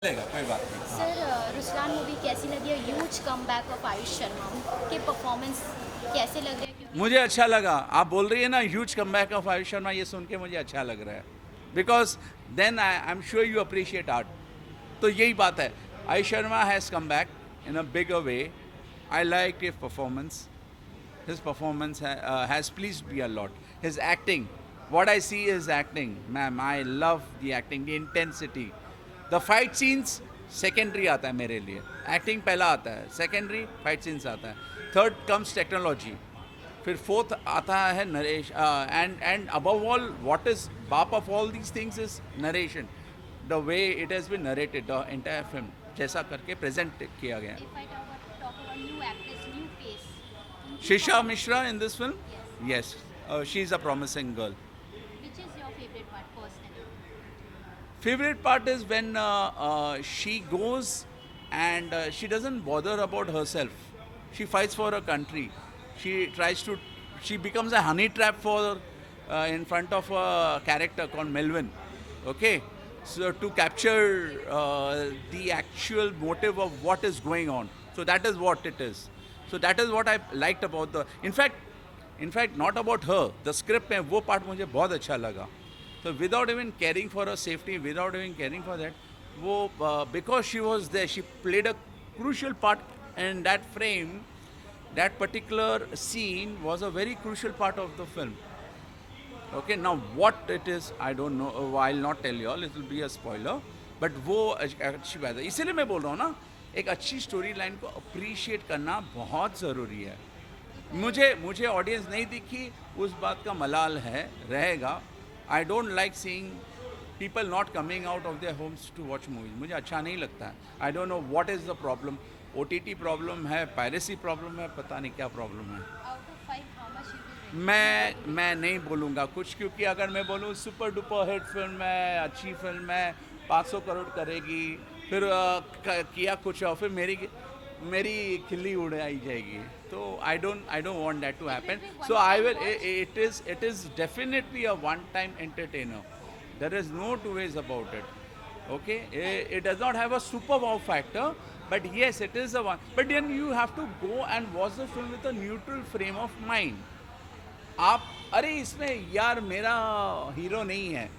चलेगा, कोई बात नहीं। हाँ। सर रुस्तान मूवी कैसी लगी है? Huge comeback of Ayush Sharma के परफॉर्मेंस कैसे लग रहे हैं? क्योंकि मुझे अच्छा लगा। आप बोल रही है ना huge comeback of Ayush Sharma, ये सुन के मुझे अच्छा लग रहा है। Because then I am sure you appreciate art. तो यही बात है। Ayush Sharma has come back in a bigger way. I like his performance. His performance has pleased me a lot. His acting, what I see is acting. Ma'am, I love the acting, the intensity. The fight scenes secondary आता है मेरे लिए. Acting पहला आता है, secondary fight scenes आता है. Third comes technology. फिर fourth आता है Naresh. And above all, what is बाप of all these things is narration. The way it has been narrated, the entire film, जैसा करके present किया गया है. If I talk about new actress, new face, उनकी Shisha performance, Mishra in this film? Yes, Yes, she's a promising girl. Which is your favourite part personally? Favorite part is when she goes and she doesn't bother about herself. She fights for her country. She tries to. She becomes a honey trap for in front of a character called Melvin. Okay, so to capture the actual motive of what is going on. So that is what it is. So that is what I liked about the. In fact, not about her. The script में वो part मुझे बहुत अच्छा लगा. So without even caring for her safety, without even caring for that, because she was there, she played a crucial part in that frame. That particular scene was a very crucial part of the film. Okay, now what it is, I don't know. I'll not tell you all. It will be a spoiler. But वो अच्छी बात है. इसीलिए मैं बोल रहा हूँ ना, एक अच्छी स्टोरी लाइन को अप्रिशिएट करना बहुत ज़रूरी है. मुझे मुझे ऑडियंस नहीं दिखी, उस बात का मलाल है, रहेगा. I don't like seeing people not coming out of their homes to watch movies. मुझे अच्छा नहीं लगता है. I don't know what is the problem. OTT problem है, पायरेसी प्रॉब्लम है, पता नहीं क्या प्रॉब्लम है. Out of 5 how much you will rate? मैं नहीं बोलूँगा कुछ, क्योंकि अगर मैं बोलूँ सुपर डुपर हिट फिल्म है, अच्छी फिल्म है, 500 करोड़ करेगी, फिर किया कुछ और फिर मेरी खिल्ली उड़ाई जाएगी. तो I don't want that to happen. So I will. It is definitely a one time entertainer. There is no two ways about it. Okay, it does not have a super wow factor, but yes, it is a one. But then you have to go and watch the film with a neutral frame of mind. आप अरे इसमें यार मेरा hero नहीं है,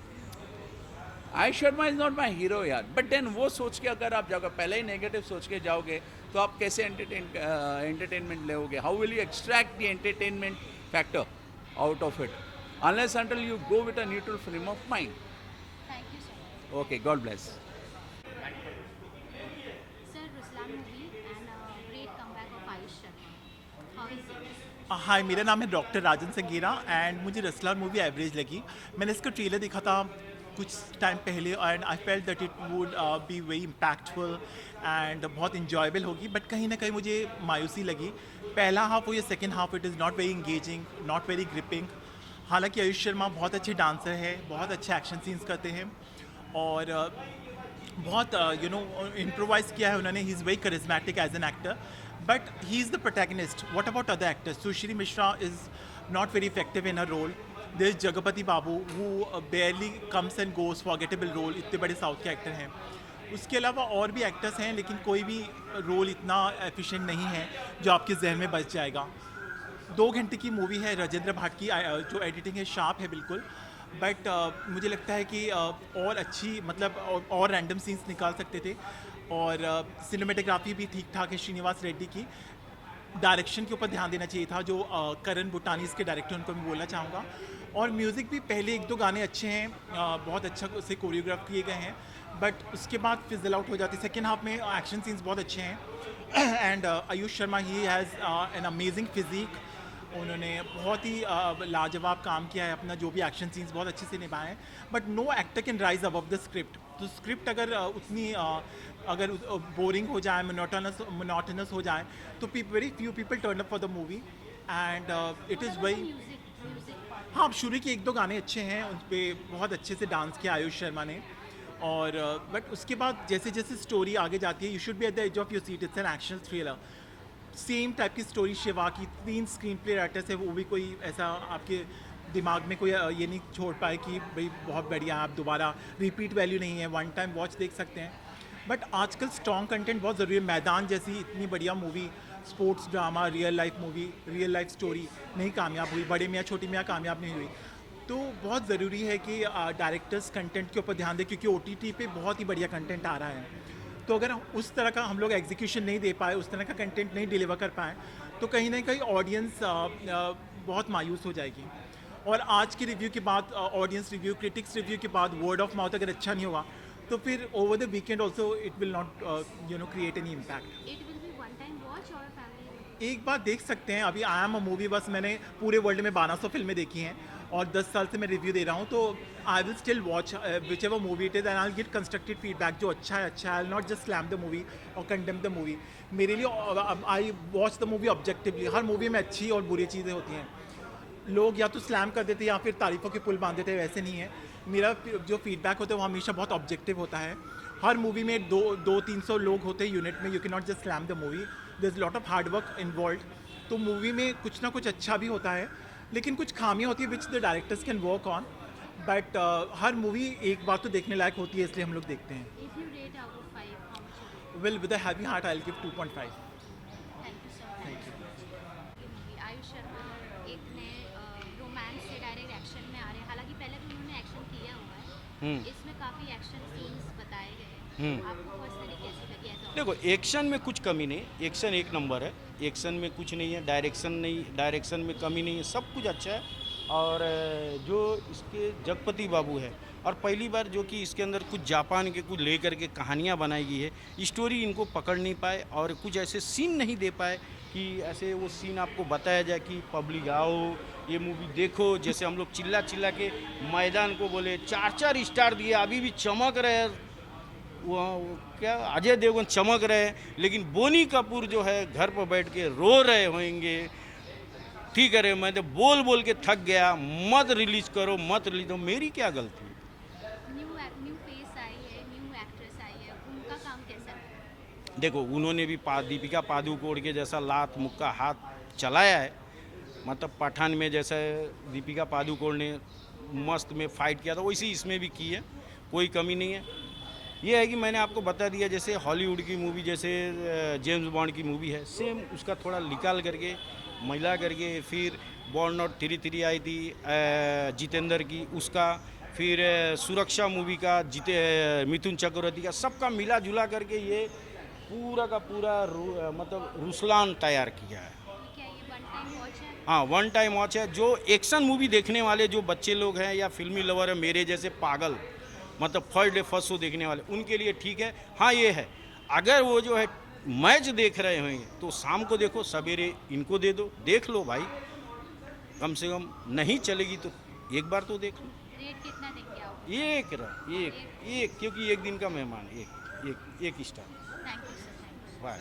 I Sharma is not my hero यार. But then वो सोच के अगर आप जाओगे, पहले ही नेगेटिव सोच के जाओगे, तो आप कैसे एंटरटेनमेंट लोगे? How will you extract the entertainment factor out of it unless until you go with a neutral frame of mind. Thank you so much. Okay, God bless. Sir Ruslaan movie and great comeback of Ayush Sharma, how is it? Hi, मेरा नाम है doctor Rajan संगीरा and मुझे Ruslaan movie average लगी. मैंने इसका trailer देखा था कुछ टाइम पहले and I felt that it would be very impactful and बहुत इंजॉयबल होगी. बट कहीं ना कहीं मुझे मायूसी लगी. पहला हाफ हो या second half, it is not very engaging, not very gripping. हालांकि आयुष शर्मा बहुत अच्छे डांसर है, बहुत अच्छे एक्शन सीन्स करते हैं और बहुत इम्प्रोवाइज किया है उन्होंने. He is very charismatic as an actor, but he is the protagonist. What about other actors? Sushri Mishra is not very effective in her role. There is Jagapati Babu who barely comes and goes, forgettable role. इतने बड़े south के actor हैं. उसके अलावा और भी actors हैं, लेकिन कोई भी रोल इतना एफिशिएंट नहीं है जो आपके जहन में बच जाएगा. 2 घंटे की मूवी है राजेंद्र भाट की. जो एडिटिंग है शार्प है बिल्कुल. बट मुझे लगता है कि और अच्छी मतलब और रैंडम सीन्स निकाल सकते थे. और सिनेमेटोग्राफी भी ठीक ठाक है श्रीनिवास रेड्डी की. डायरेक्शन के ऊपर ध्यान देना चाहिए था, जो करण बुटानी इसके डायरेक्टर, उनको मैं बोलना चाहूँगा. और म्यूज़िक भी पहले 1-2 गाने अच्छे हैं, बहुत अच्छा उसे कोरियोग्राफ किए गए हैं. बट उसके बाद फिजल आउट हो जाती है. सेकेंड हाफ में एक्शन सीन्स बहुत अच्छे हैं and Ayush Sharma he has an amazing physique. उन्होंने बहुत ही लाजवाब काम किया है अपना. जो भी एक्शन सीन्स बहुत अच्छे से निभाए हैं. But no actor can rise above the script. तो स्क्रिप्ट अगर उतनी अगर बोरिंग हो जाए, मोनोटोनस हो जाए, तो very few people turn up for the movie and it is very. Music हाँ, शुरू के 1-2 गाने अच्छे हैं, उन पर बहुत अच्छे से डांस किया आयुष शर्मा ने. और बट उसके बाद जैसे जैसे स्टोरी आगे जाती है, you should be at the edge of your seat. It's an action thriller. Same type की स्टोरी शिवा की. 3 स्क्रीन प्ले राइटर्स है, वो भी कोई ऐसा आपके दिमाग में कोई ये नहीं छोड़ पाए कि भाई बहुत बढ़िया है, आप दोबारा रिपीट वैल्यू नहीं है, वन टाइम वॉच देख सकते हैं. बट आजकल स्ट्रॉन्ग कंटेंट बहुत ज़रूरी है। मैदान जैसी इतनी बढ़िया movie, sports drama, real life movie, real life story नहीं कामयाब हुई, बड़े मियाँ छोटी मियाँ कामयाब नहीं हुई। तो बहुत ज़रूरी है कि डायरेक्टर्स कंटेंट के ऊपर ध्यान दें, क्योंकि OTT पे बहुत ही बढ़िया कंटेंट आ रहा है। तो अगर उस तरह का हम लोग एग्जीक्यूशन नहीं दे पाए, उस तरह का कंटेंट नहीं डिलीवर कर पाए, तो कहीं ना कहीं ऑडियंस बहुत मायूस हो जाएगी। और आज की रिव्यू के बाद, ऑडियंस रिव्यू, क्रिटिक्स रिव्यू के बाद वर्ड ऑफ माउथ अगर अच्छा नहीं होगा, तो फिर over the weekend also it will not create any impact. It will be one time watch or family? एक बार देख सकते हैं। अभी आई एम अ मूवी, बस मैंने पूरे वर्ल्ड में 1200 फिल्में देखी हैं और 10 साल से मैं रिव्यू दे रहा हूँ, तो I will still watch which ever movie it is and I will get constructed feedback. जो अच्छा है अच्छा है, I will not just slam the movie और कंडेम द मूवी। मेरे लिए I watch the movie objectively. Her movie में अच्छी और बुरी चीज़ें होती हैं। लोग या तो स्लैम कर देते हैं या फिर तारीफ़ों के पुल बांध देते हैं, वैसे नहीं है। मेरा जो फीडबैक होता है वो हमेशा बहुत ऑब्जेक्टिव होता है। हर मूवी में 200-300 लोग होते हैं यूनिट में। You can not just slam the movie, there is lot of hard work involve. तो मूवी में कुछ ना कुछ अच्छा भी होता है, लेकिन कुछ खामियां होती है which the directors can work on. But her movie एक बार तो देखने लायक होती है, इसलिए हम लोग देखते हैं। If you rate out of 5, how much would you? Well, with a heavy heart I will give 2.5। Thank you so much. ये मूवी आयुष शर्मा एक नए रोमांस से डायरेक्ट एक्शन में आ रहे हैं। हालांकि पहले भी उन्होंने एक्शन किया हुआ है, इसमें काफ़ी एक्शन सीन्स बताए गए हैं। आपको पर्सनली कैसी लगी ऐसा? देखो, एक्शन में कुछ कमी नहीं, एक्शन एक नंबर है, एक्शन में कुछ नहीं है, डायरेक्शन में कमी नहीं है, सब कुछ अच्छा है। और जो इसके जगपति बाबू है, और पहली बार जो कि इसके अंदर कुछ जापान के कुछ लेकर के कहानियाँ बनाई गई है, स्टोरी इनको पकड़ नहीं पाए और कुछ ऐसे सीन नहीं दे पाए कि ऐसे वो सीन आपको बताया जाए कि पब्लिक आओ ये मूवी देखो। जैसे हम लोग चिल्ला चिल्ला के मैदान को बोले 4 स्टार दिए, अभी भी चमक रहे हैं वो क्या अजय देवगन चमक रहे हैं, लेकिन बोनी कपूर जो है घर पर बैठ के रो रहे होंगे। ठीक है, मैं तो बोल के थक गया, मत रिलीज करो, मत रिलीज करो। मेरी क्या गलती? न्यू फेस आई है, न्यू एक्ट्रेस आई है, उनका काम कैसा है? देखो, उन्होंने भी दीपिका पादुकोण के जैसा लात मुक्का हाथ चलाया है। मतलब पठान में जैसे दीपिका पादुकोण ने मस्त में फाइट किया था, वैसे इसमें भी की है, कोई कमी नहीं है। ये है कि मैंने आपको बता दिया, जैसे हॉलीवुड की मूवी, जैसे जेम्स बॉन्ड की मूवी है, सेम उसका थोड़ा निकाल करके मिला करके, फिर बॉर्न आउट 3 आई थी जितेंद्र की, उसका फिर सुरक्षा मूवी का मिथुन चक्रवर्ती का, सबका मिला जुला करके ये पूरा का पूरा मतलब रुसलान तैयार किया है। क्या ये वन टाइम वॉच है? हाँ, वन टाइम वॉच है। जो एक्शन मूवी देखने वाले जो बच्चे लोग हैं या फिल्मी लवर है, मेरे जैसे पागल, मतलब फर्स्ट डे फर्स्ट शो देखने वाले, उनके लिए ठीक है। हाँ, ये है, अगर वो जो है मैच देख रहे होंगे तो शाम को देखो, सवेरे इनको दे दो, देख लो भाई, कम से कम नहीं चलेगी तो एक बार तो देख लो। रेट कितना देंगे आप? एक, क्योंकि एक दिन का मेहमान, एक star. Thank you sir, thank you. Bye.